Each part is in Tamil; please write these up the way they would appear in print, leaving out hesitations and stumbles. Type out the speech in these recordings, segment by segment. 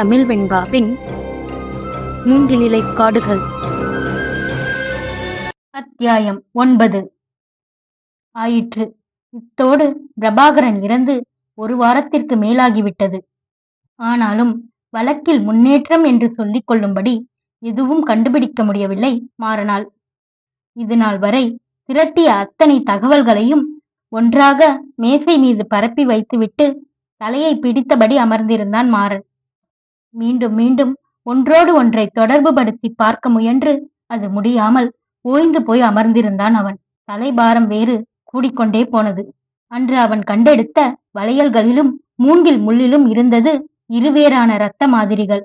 தமிழ் வெண்பாவின் மூங்கிலிலை காடுகள். அத்தியாயம் 9. ஆயிற்று. இத்தோடு பிரபாகரன் இறந்து ஒரு வாரத்திற்கு மேலாகிவிட்டது. ஆனாலும் வழக்கில் முன்னேற்றம் என்று சொல்லிக் கொள்ளும்படி எதுவும் கண்டுபிடிக்க முடியவில்லை மாறனால். இது நாள் வரை திரட்டிய அத்தனை தகவல்களையும் ஒன்றாக மேசை மீது பரப்பி வைத்துவிட்டு தலையை பிடித்தபடி அமர்ந்திருந்தான் மாறன். மீண்டும் மீண்டும் ஒன்றோடு ஒன்றை தொடர்பு படுத்தி பார்க்க முயன்று அது முடியாமல் ஓய்ந்து போய் அமர்ந்திருந்தான் அவன். தலைபாரம் வேறு கூடிக்கொண்டே போனது. அன்று அவன் கண்டெடுத்த வளையல்களிலும் மூங்கில் முள்ளிலும் இருந்தது இருவேறான இரத்த மாதிரிகள்.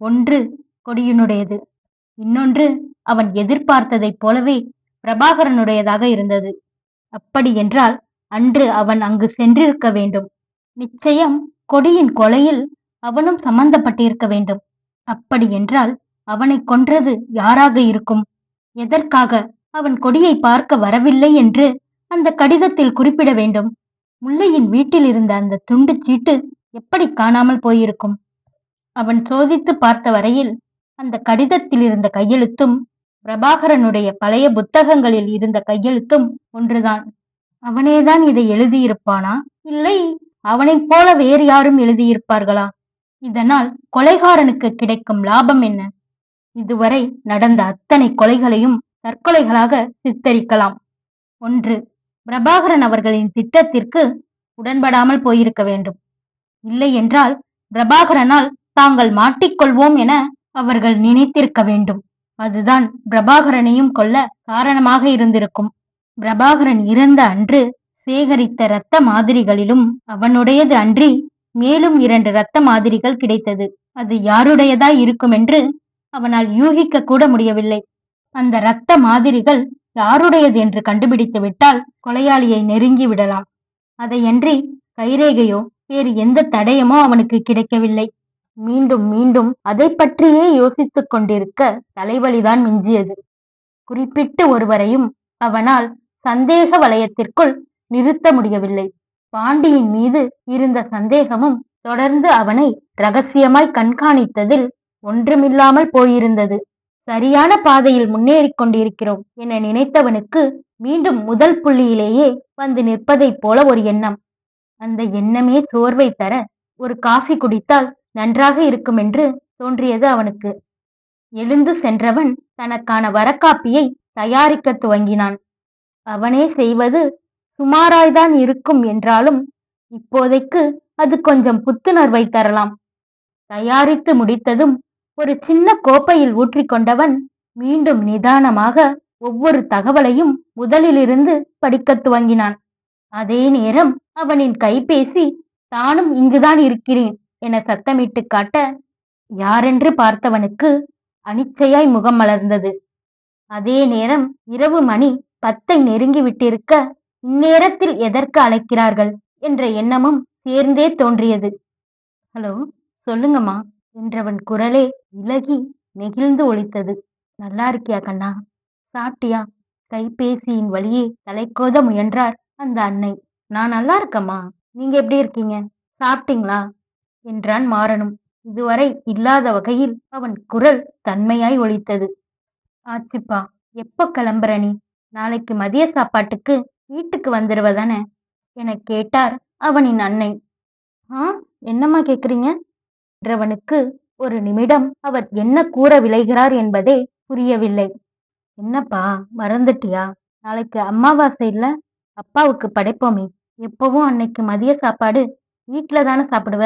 ஒன்று கொடியனுடையது, இன்னொன்று அவன் எதிர்பார்த்ததைப் போலவே பிரபாகரனுடையதாக இருந்தது. அப்படி என்றால் அன்று அவன் அங்கு சென்றிருக்க வேண்டும். நிச்சயம் கொடியின் கொலையில் அவனும் சம்பந்தப்பட்டிருக்க வேண்டும். அப்படி என்றால் அவனை கொன்றது யாராக இருக்கும்? எதற்காக அவன் கொடியை பார்க்க வரவில்லை என்று அந்த கடிதத்தில் குறிப்பிட வேண்டும்? முல்லையின் வீட்டில் இருந்த அந்த துண்டு சீட்டு எப்படி காணாமல் போயிருக்கும்? அவன் சோதித்து பார்த்த வரையில் அந்த கடிதத்தில் இருந்த கையெழுத்தும் பிரபாகரனுடைய பழைய புத்தகங்களில் இருந்த கையெழுத்தும் ஒன்றுதான். அவனேதான் இதை எழுதியிருப்பானா, இல்லை அவனைப் போல வேறு யாரும் எழுதியிருப்பார்களா? இதனால் கொலைகாரனுக்கு கிடைக்கும் லாபம் என்ன? இதுவரை நடந்த அத்தனை கொலைகளையும் தற்கொலைகளாக சித்தரிக்கலாம். ஒன்று, பிரபாகரன் அவர்களின் திட்டத்திற்கு உடன்படாமல் போயிருக்க வேண்டும். இல்லை என்றால் பிரபாகரனால் தாங்கள் மாட்டிக்கொள்வோம் என அவர்கள் நினைத்திருக்க வேண்டும். அதுதான் பிரபாகரனையும் கொல்ல காரணமாக இருந்திருக்கும். பிரபாகரன் இறந்த அன்று சேகரித்த இரத்த மாதிரிகளிலும் அவனுடையது அன்றி மேலும் 2 இரத்த மாதிரிகள் கிடைத்தது. அது யாருடையதாய் இருக்கும் என்று அவனால் யூகிக்க கூட முடியவில்லை. அந்த இரத்த மாதிரிகள் யாருடையது என்று கண்டுபிடித்து விட்டால் கொலையாளியை நெருங்கி விடலாம். அதையன்றி கைரேகையோ வேறு எந்த தடயமோ அவனுக்கு கிடைக்கவில்லை. மீண்டும் மீண்டும் அதை பற்றியே யோசித்துக் கொண்டிருக்க தலைவலிதான் மிஞ்சியது. குறிப்பிட்டு ஒருவரையும் அவனால் சந்தேக வலயத்திற்குள் நிறுத்த முடியவில்லை. பாண்டியின் மீது இருந்த சந்தேகமும் தொடர்ந்து அவனை ரகசியமாய் கண்காணித்ததில் ஒன்றுமில்லாமல் போயிருந்தது. சரியான பாதையில் முன்னேறிக் கொண்டிருக்கிறோம் என நினைத்தவனுக்கு மீண்டும் முதல் புள்ளியிலேயே வந்து நிற்பதைப் போல ஒரு எண்ணம். அந்த எண்ணமே சோர்வை தர ஒரு காஃபி குடித்தால் நன்றாக இருக்கும் என்று தோன்றியது அவனுக்கு. எழுந்து சென்றவன் தனக்கான வரக்காப்பியை தயாரிக்க துவங்கினான். அவனே செய்வது சுமாராய்தான் இருக்கும் என்றாலும் இப்போதைக்கு அது கொஞ்சம் புத்துணர்வை தரலாம். தயாரித்து முடித்ததும் ஒரு சின்ன கோப்பையில் ஊற்றிக்கொண்டவன் மீண்டும் நிதானமாக ஒவ்வொரு தகவலையும் முதலிலிருந்து படிக்க துவங்கினான். அதே நேரம் அவனின் கைபேசி தானும் இங்குதான் இருக்கிறேன் என சத்தமிட்டு காட்ட யாரென்று பார்த்தவனுக்கு அனிச்சையாய் முகம் மலர்ந்தது. அதே நேரம் இரவு மணி 10 நெருங்கிவிட்டிருக்க இந்நேரத்தில் எதற்கு அழைக்கிறார்கள் என்ற எண்ணமும் சேர்ந்தே தோன்றியது. ஹலோ, சொல்லுங்கம்மா என்றவன் குரலே இலகி நெகிழ்ந்து ஒலித்தது. நல்லா இருக்கியா கண்ணா? சாப்பிட்டியா? கைபேசியின் வழியே தலைக்கோத முயன்றார் அந்த அன்னை. நான் நல்லா இருக்கம்மா, நீங்க எப்படி இருக்கீங்க? சாப்பிட்டீங்களா என்றான் மாறனும். இதுவரை இல்லாத வகையில் அவன் குரல் தன்மையாய் ஒலித்தது. ஆச்சுப்பா, எப்போ கிளம்புற நீ? நாளைக்கு மதிய சாப்பாட்டுக்கு வீட்டுக்கு வந்துடுவதானே என கேட்டார் அவனின் அன்னை. என்னம்மா கேக்குறீங்க என்றவனுக்கு ஒரு நிமிடம் அவர் என்ன கூற விளைகிறார் என்பதே புரியவில்லை. என்னப்பா மறந்துட்டியா? நாளைக்கு அமாவாசை இல்ல, அப்பாவுக்கு படைப்போமே. எப்பவும் அன்னைக்கு மதிய சாப்பாடு வீட்டுல தானே சாப்பிடுவ.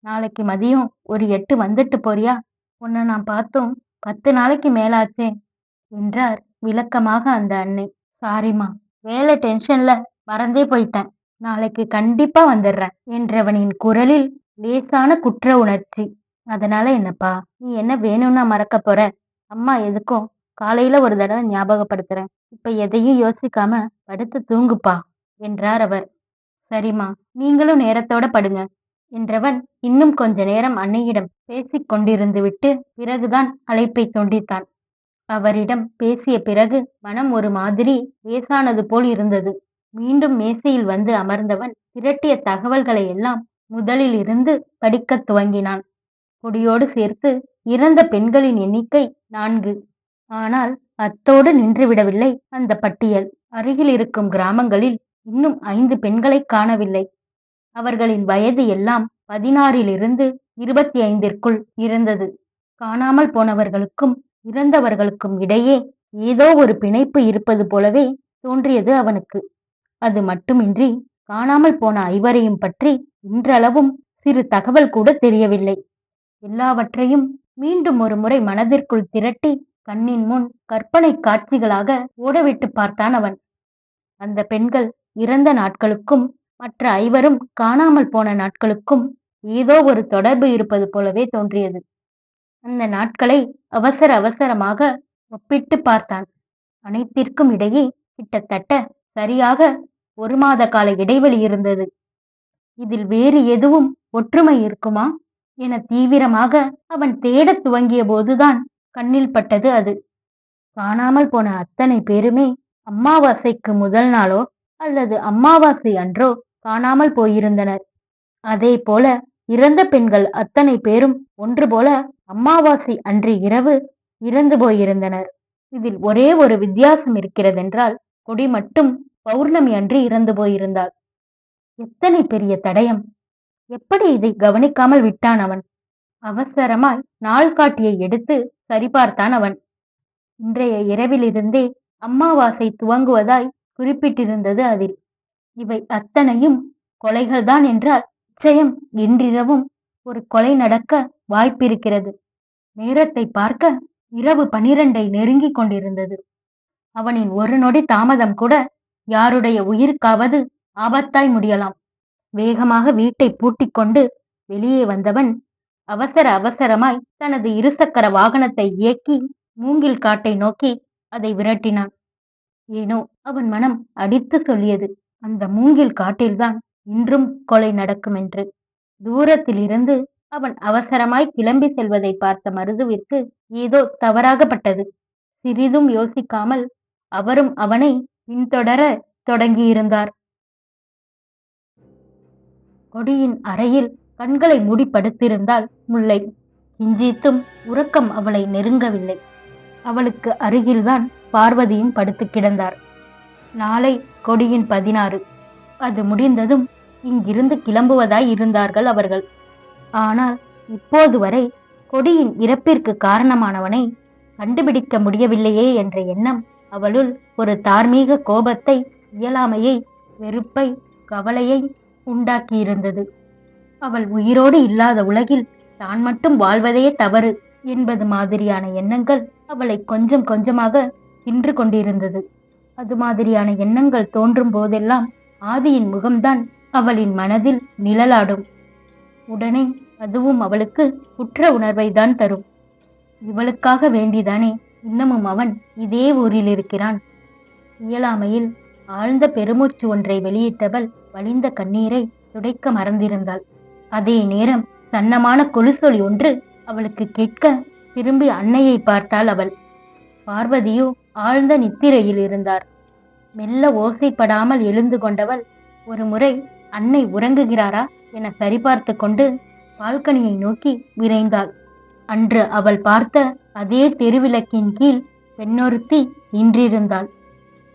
நாளைக்கு மதியம் ஒரு 8 வந்துட்டு போறியா? உன்னை நான் பார்த்தோம் 10 நாளைக்கு மேலாச்சே என்றார் விளக்கமாக அந்த அன்னை. சாரிம்மா, வேலை டென்ஷன்ல மறந்தே போயிட்டேன். நாளைக்கு கண்டிப்பா வந்துடுறேன் என்றவனின் குரலில் லேசான குற்ற உணர்ச்சி. அதனால என்னப்பா, நீ என்ன வேணும்னா மறக்க போற? அம்மா எதுக்கும் காலையில ஒரு தடவை ஞாபகப்படுத்துறேன். இப்ப எதையும் யோசிக்காம படுத்து தூங்குப்பா என்றார் அவர். சரிம்மா, நீங்களும் நேரத்தோட படுங்க என்றவன் இன்னும் கொஞ்ச நேரம் அன்னையிடம் பேசிக் கொண்டிருந்து விட்டு பிறகுதான் அழைப்பை துண்டித்தான். அவரிடம் பேசிய பிறகு மனம் ஒரு மாதிரி லேசானது போல் இருந்தது. மீண்டும் மேசையில் வந்து அமர்ந்தவன் திரட்டிய தகவல்களை எல்லாம் முதலில் இருந்து படிக்க துவங்கினான். கொடியோடு சேர்த்து இறந்த பெண்களின் எண்ணிக்கை 4. ஆனால் அத்தோடு நின்றுவிடவில்லை அந்த பட்டியல். அருகில் இருக்கும் கிராமங்களில் இன்னும் 5 பெண்களை காணவில்லை. அவர்களின் வயது எல்லாம் 16 25 இருந்தது. காணாமல் போனவர்களுக்கும் இறந்தவர்களுக்கும் இடையே ஏதோ ஒரு பிணைப்பு இருப்பது போலவே தோன்றியது அவனுக்கு. அது மட்டுமின்றி காணாமல் போன 5 பற்றி இன்றளவும் சிறு தகவல் கூட தெரியவில்லை. எல்லாவற்றையும் மீண்டும் ஒரு முறை மனதிற்குள் திரட்டி கண்ணின் முன் கற்பனை காட்சிகளாக ஓடவிட்டு பார்த்தான் அவன். அந்த பெண்கள் இறந்த நாட்களுக்கும் மற்ற 5 காணாமல் போன நாட்களுக்கும் ஏதோ ஒரு தொடர்பு இருப்பது போலவே தோன்றியது. அந்த நாட்களை அவசர அவசரமாக ஒப்பிட்டு பார்த்தான். அனைத்திற்கும் இடையே கிட்டத்தட்ட சரியாக 1 மாத கால இடைவெளி இருந்தது. இதில் வேறு எதுவும் ஒற்றுமை இருக்குமா என தீவிரமாக அவன் தேடத் துவங்கிய போதுதான் கண்ணில் பட்டது அது. காணாமல் போன அத்தனை பேருமே அமாவாசைக்கு முதல் நாளோ அல்லது அமாவாசை அன்றோ காணாமல் போயிருந்தனர். அதே போல இறந்த பெண்கள் அத்தனை பேரும் ஒன்று போல அமாவாசை அன்று இரவு இறந்து போயிருந்தனர். இதில் ஒரே ஒரு வித்தியாசம் இருக்கிறதென்றால் கொடி மட்டும் பௌர்ணமி அன்று இறந்து போயிருந்தாள். எத்தனை பெரிய தடயம்! எப்படி இதை கவனிக்காமல் விட்டான் அவன்? அவசரமாய் நாள்காட்டியை எடுத்து சரிபார்த்தான் அவன். இன்றைய இரவிலிருந்தே அமாவாசை துவங்குவதாய் குறிப்பிட்டிருந்தது அதில். இவை அத்தனையும் கொலைகள்தான் என்றால் நிச்சயம் இன்றிரவும் ஒரு கொலை நடக்க வாய்ப்பிருக்கிறது. நேரத்தை பார்க்க இரவு 12 நெருங்கிக் கொண்டிருந்தது. அவனின் ஒரு நொடி தாமதம் கூட யாருடைய உயிருக்காவது ஆபத்தாய் முடியலாம். வேகமாக வீட்டை பூட்டிக் கொண்டு வெளியே வந்தவன் அவசர அவசரமாய் தனது 2 சக்கர வாகனத்தை இயக்கி மூங்கில் காட்டை நோக்கி அதை விரட்டினான். ஏனோ அவன் மனம் அடித்து சொல்லியது, அந்த மூங்கில் காட்டில்தான் இன்றும் கொலை நடக்கும் என்று. தூரத்தில் இருந்து அவன் அவசரமாய் கிளம்பி செல்வதை பார்த்த மருதுவிற்கு ஏதோ தவறாகப்பட்டது. சிறிதும் யோசிக்காமல் அவரும் அவனை பின்தொடர தொடங்கியிருந்தார். கொடியின் அறையில் கண்களை மூடி படுத்திருந்தாள் முல்லை. கிஞ்சித்தும் உறக்கம் அவளை நெருங்கவில்லை. அவளுக்கு அருகில்தான் பார்வதியும் படுத்து கிடந்தார். நாளை கொடியின் 16. அது முடிந்ததும் இங்கிருந்து கிளம்புவதாய் இருந்தார்கள் அவர்கள். ஆனால் இப்போது வரை கொடியின் இறப்பிற்கு காரணமானவனை கண்டுபிடிக்க முடியவில்லையே என்ற எண்ணம் அவளுள் ஒரு தார்மீக கோபத்தை, இயலாமையை, வெறுப்பை, கவலையை உண்டாக்கியிருந்தது. அவள் உயிரோடு இல்லாத உலகில் தான் மட்டும் வாழ்வதே தவறு என்பது மாதிரியான எண்ணங்கள் அவளை கொஞ்சம் கொஞ்சமாக தின்று கொண்டிருந்தது. அது மாதிரியான எண்ணங்கள் தோன்றும் போதெல்லாம் ஆதியின் முகம்தான் அவளின் மனதில் நிழலாடும். உடனே அதுவும் அவளுக்கு குற்ற உணர்வை தான் தரும். இவளுக்காக வேண்டிதானே இன்னமும் அவன் இதே ஊரில் இருக்கிறான். இயலாமையில் ஆழ்ந்த பெருமூச்சு ஒன்றை வெளியிட்டவள் வழிந்த கண்ணீரை துடைக்க மறந்திருந்தாள். அதே நேரம் சன்னமான கொலுசொலி ஒன்று அவளுக்கு கேட்க திரும்பி அன்னையை பார்த்தாள் அவள். பார்வதியோ ஆழ்ந்த நித்திரையில் இருந்தார். மெல்ல ஓசைப்படாமல் எழுந்து கொண்டவள் ஒரு முறை அன்னை உறங்குகிறாரா என சரிபார்த்து கொண்டு பால்கனியை நோக்கி விரைந்தாள். அன்று அவள் பார்த்த அதே தெருவிளக்கின் கீழ் பெண்ணொருத்தி நின்றிருந்தாள்.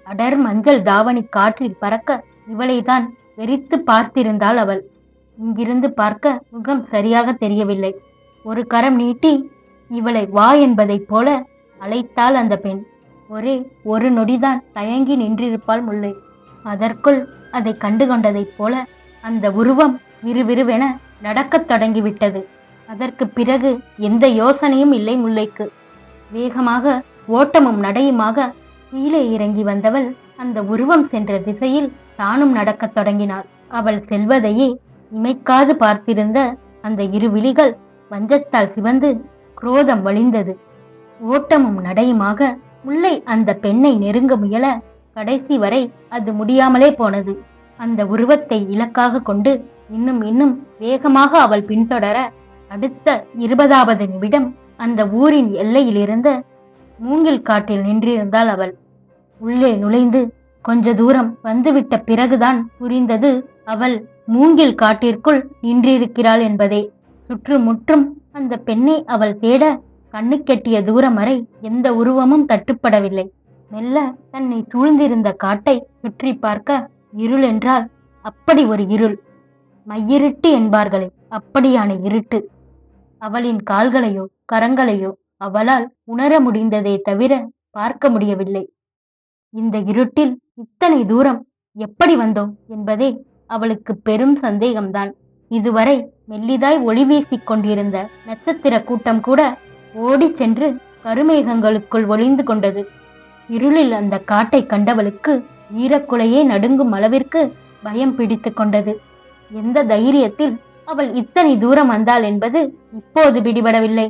அடர் மஞ்சள் தாவணி காற்றில் பறக்க இவளைதான் வெறித்து பார்த்திருந்தாள் அவள். இங்கிருந்து பார்க்க முகம் சரியாக தெரியவில்லை. ஒரு கரம் நீட்டி இவளை வா என்பதைப் போல அழைத்தாள் அந்த பெண். ஒரே ஒரு நொடிதான் தயங்கி நின்றிருப்பாள் முல்லை. அதற்குள் அதை கண்டுகொண்டதைப் போல அந்த உருவம் விறுவிறுவென நடக்கத் தொடங்கிவிட்டது. அதற்கு பிறகு எந்த யோசனையும் இல்லை முல்லைக்கு. வேகமாக ஓட்டமும் நடையுமாக கீழே இறங்கி வந்தவள் அந்த உருவம் சென்ற திசையில் தானும் நடக்கத் தொடங்கினாள். அவள் செல்வதையே இமைக்காது பார்த்திருந்த அந்த 2 விழிகள் வஞ்சத்தால் சிவந்து குரோதம் வழிந்தது. ஓட்டமும் நடையுமாக முல்லை அந்த பெண்ணை நெருங்க முயல கடைசி வரை அது முடியாமலே போனது. அந்த உருவத்தை இலக்காக கொண்டு இன்னும் இன்னும் வேகமாக அவள் பின்தொடர அடுத்த 20வது நிமிடம் அந்த ஊரின் எல்லையிலிருந்த மூங்கில் காட்டில் நின்றிருந்தாள் அவள். உள்ளே நுழைந்து கொஞ்ச தூரம் வந்துவிட்ட பிறகுதான் புரிந்தது அவள் மூங்கில் காட்டிற்குள் நின்றிருக்கிறாள் என்பதே. சுற்றுமுற்றும் அந்த பெண்ணை அவள் தேட கண்ணுக்கெட்டிய தூரம் வரை எந்த உருவமும் தட்டுப்படவில்லை. மெல்ல தன்னை சூழ்ந்திருந்த காட்டை சுற்றி பார்க்க இருள் என்றால் அப்படி ஒரு இருள். மையிருட்டு என்பார்களே, அப்படியான இருட்டு. அவளின் கால்களையோ கரங்களையோ அவளால் உணர முடிந்ததே தவிர பார்க்க முடியவில்லை. இந்த இருட்டில் இத்தனை தூரம் எப்படி வந்தோம் என்பதே அவளுக்கு பெரும் சந்தேகம்தான். இதுவரை மெல்லிதாய் ஒளி வீசிக் கொண்டிருந்த நட்சத்திர கூட்டம் கூட ஓடி சென்று கருமேகங்களுக்குள் ஒளிந்து கொண்டது. இருளில் அந்த காட்டை கண்டவளுக்கு ஈரக்குலையே நடுங்கும் அளவிற்கு பயம் பிடித்து கொண்டது. எந்த தைரியத்தில் அவள் இத்தனை தூரம் வந்தாள் என்பது இப்போது பிடிபடவில்லை.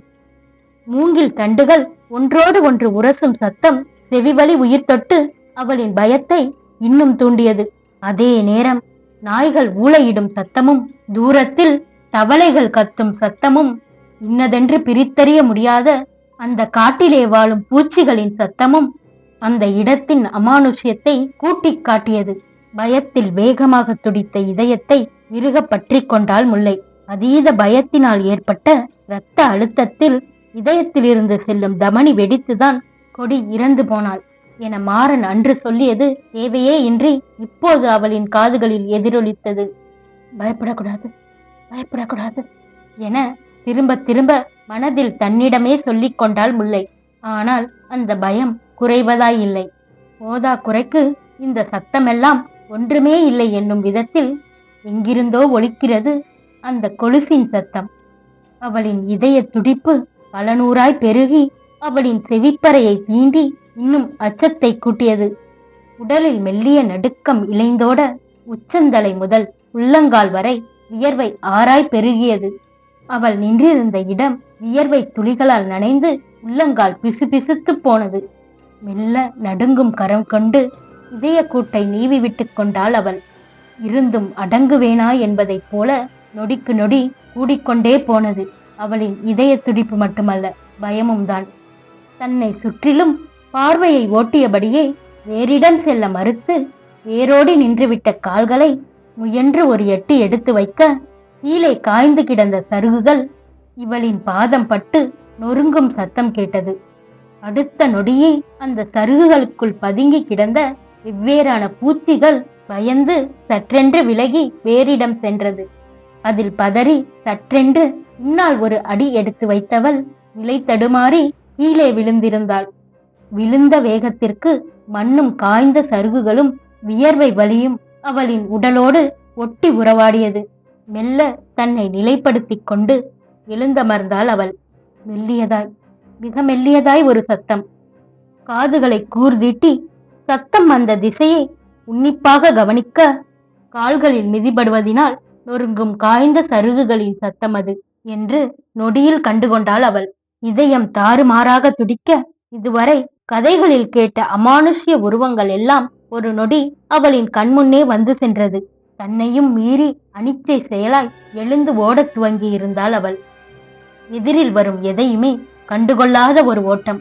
மூங்கில் தண்டுகள் ஒன்றோடு ஒன்று உரசும் சத்தம் செவிவழி உயிர் தொட்டு அவளின் பயத்தை இன்னும் தூண்டியது. அதே நேரம் நாய்கள் ஊளையிடும் சத்தமும் தூரத்தில் தவளைகள் கத்தும் சத்தமும் இன்னதென்று பிரித்தறிய முடியாத அந்த காட்டிலே வாழும் பூச்சிகளின் சத்தமும் அந்த இடத்தின் அமானுஷ்யத்தை கூட்டிக் காட்டியது. பயத்தில் வேகமாக துடித்த இதயத்தை விருக பற்றி கொண்டாள் முல்லை. அதீத பயத்தினால் ஏற்பட்ட இரத்த அழுத்தத்தில் இதயத்திலிருந்து செல்லும் தமனி வெடித்துதான் கொடி இறந்து போனாள் என மாறன் அன்று சொல்லியது தேவையே இன்றி இப்போது அவளின் காதுகளில் எதிரொலித்தது. பயப்படக்கூடாது, பயப்படக்கூடாது என திரும்ப திரும்ப மனதில் தன்னிடமே சொல்லிக் கொண்டாள் முல்லை. ஆனால் அந்த பயம் குறைவதாயில்லை. போதா குறைக்கு இந்த சத்தமெல்லாம் ஒன்றுமே இல்லை என்னும் விதத்தில் எங்கிருந்தோ ஒலிக்கிறது அந்த கொலுசின் சத்தம். அவளின் இதய துடிப்பு பல நூறாய் பெருகி அவளின் செவிப்பறையை தீண்டி இன்னும் அச்சத்தை கூட்டியது. உடலில் மெல்லிய நடுக்கம் இழைந்தோட உச்சந்தலை முதல் உள்ளங்கால் வரை வியர்வை ஆறாய் பெருகியது. அவள் நின்றிருந்த இடம் வியர்வை துளிகளால் நனைந்து உள்ளங்கால் பிசுபிசுத்து போனது. மெல்ல நடுங்கும் கரம் கொண்டு இதய கூட்டை நீவி விட்டு கொண்டாள் அவள். இருந்தும் அடங்குவேனா என்பதைப் போல நொடிக்கு நொடி கூடிக்கொண்டே போனது அவளின் இதய துடிப்பு மட்டுமல்ல, பயமும் தான். தன்னை சுற்றிலும் பார்வையை ஓட்டியபடியே வேறிடம் செல்ல மறுத்து வேரோடி நின்றுவிட்ட கால்களை முயன்று ஒரு எட்டு எடுத்து வைக்க கீழே காய்ந்து கிடந்த சருகுகள் இவளின் பாதம் பட்டு நொறுங்கும் சத்தம் கேட்டது. அடுத்த நொடியே அந்த சருகுகளுக்குள் பதுங்கி கிடந்த வெவ்வேறான பூச்சிகள் பயந்து சற்றென்று விலகி வேறிடம் சென்றது. அதில் பதறி சற்றென்று முன்னால் ஒரு அடி எடுத்து வைத்தவள் நிலை தடுமாறி கீழே விழுந்திருந்தாள். விழுந்த வேகத்திற்கு மண்ணும் காய்ந்த சருகுகளும் வியர்வை வலியும் அவளின் உடலோடு ஒட்டி உறவாடியது. மெல்ல தன்னை நிலைப்படுத்திக் கொண்டு எழுந்தமர்ந்தாள் அவள். மெல்லியதாய், மிக மெல்லியதாய் ஒரு சத்தம். காதுகளை கூர்தீட்டி சத்தம் அந்த திசையை உன்னிப்பாக கவனிக்க கால்களில் மிதிபடுவதினால் நொறுங்கும் காய்ந்த சருகுகளின் சத்தம் அது என்று நொடியில் கண்டுகொண்டாள் அவள். இதயம் தாறுமாறாக துடிக்க இதுவரை கதைகளில் கேட்ட அமானுஷ்ய உருவங்கள் எல்லாம் ஒரு நொடி அவளின் கண்முன்னே வந்து சென்றது. தன்னையும் மீறி அனிச்சை செயலாய் எழுந்து ஓடத் துவங்கி இருந்தாள் அவள். எதிரில் வரும் எதையுமே கண்டுகொள்ளாத ஒரு ஓட்டம்.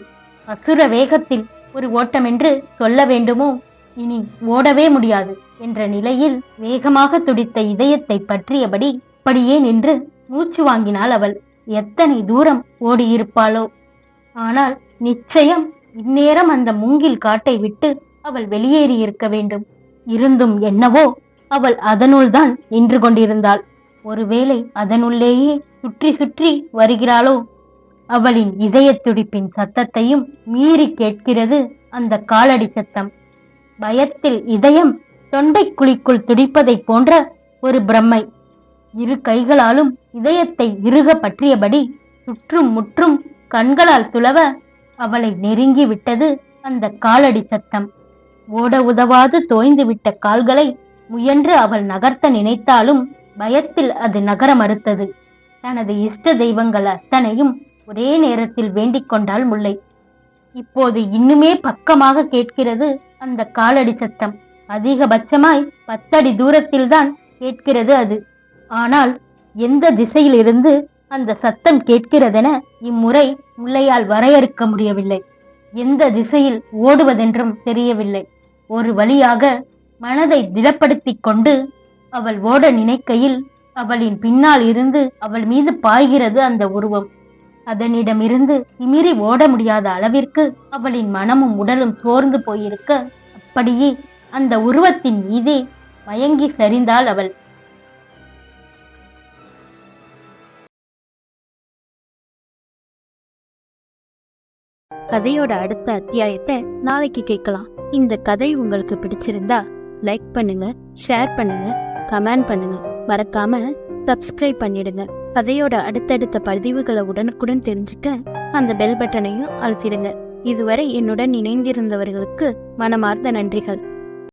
அசுர வேகத்தில் ஒரு ஓட்டம் என்று சொல்ல வேண்டுமோ? இனி ஓடவே முடியாது என்ற நிலையில் வேகமாக துடித்த இதயத்தை பற்றியபடி அப்படியே நின்று மூச்சு வாங்கினாள் அவள். எத்தனை தூரம் ஓடியிருப்பாளோ! ஆனால் நிச்சயம் இந்நேரம் அந்த மூங்கில் காட்டை விட்டு அவள் வெளியேறி இருக்க வேண்டும். இருந்தும் என்னவோ அவள் அதனுள் தான் நின்று கொண்டிருந்தாள். ஒருவேளை அதனுள்ளேயே சுற்றி சுற்றி வருகிறாளோ? அவளின் இதய துடிப்பின் சத்தத்தையும் மீறி கேட்கிறது அந்த காலடி சத்தம். பயத்தில் இதயம் தொண்டை குழிக்குள் துடிப்பதை போன்ற ஒரு பிரம்மை. இரு கைகளாலும் இதயத்தை இறுக பற்றியபடி சுற்றும் முற்றும் கண்களால் துளவ அவளை நெருங்கி விட்டது அந்த காலடி சத்தம். ஓட உதவாது தோய்ந்து விட்ட கால்களை முயன்று அவள் நகர்த்த நினைத்தாலும் பயத்தில் அது நகர மறுத்தது. தனது இஷ்ட தெய்வங்கள் அத்தனையும் ஒரே நேரத்தில் வேண்டிக் கொண்டாள் முல்லை. இப்போது இன்னுமே பக்கமாக கேட்கிறது அந்த காலடி சத்தம். அதிகபட்சமாய் 10 அடி தூரத்தில்தான் கேட்கிறது அது. ஆனால் எந்த திசையிலிருந்து அந்த சத்தம் கேட்கிறதென இம்முறை முல்லையால் வரையறுக்க முடியவில்லை. எந்த திசையில் ஓடுவதென்றும் தெரியவில்லை. ஒரு வழியாக மனதை திடப்படுத்திக் கொண்டு அவள் ஓட நினைக்கையில் அவளின் பின்னால் இருந்து அவள் மீது பாய்கிறது அந்த உருவம். அதனிடமிருந்து திமிரி ஓட முடியாத அளவிற்கு அவளின் மனமும் உடலும் சோர்ந்து போயிருக்க, அப்படியே அந்த உருவத்தின் மீதே மயங்கி சரிந்தாள் அவள். கதையோட அடுத்த அத்தியாயத்தை நாளைக்கு கேட்கலாம். இந்த கதை உங்களுக்கு பிடிச்சிருந்தா லைக் பண்ணுங்க, ஷேர் பண்ணுங்க, கமெண்ட் பண்ணுங்க, மறக்காம சப்ஸ்கிரைப் பண்ணிடுங்க. கதையோட அடுத்தடுத்த பதிவுகளை உடனுக்குடன் தெரிஞ்சுக்க அந்த பெல் பட்டனையும் அழுத்திடுங்க. இதுவரை என்னுடன் இணைந்திருந்தவர்களுக்கு மனமார்ந்த நன்றிகள்.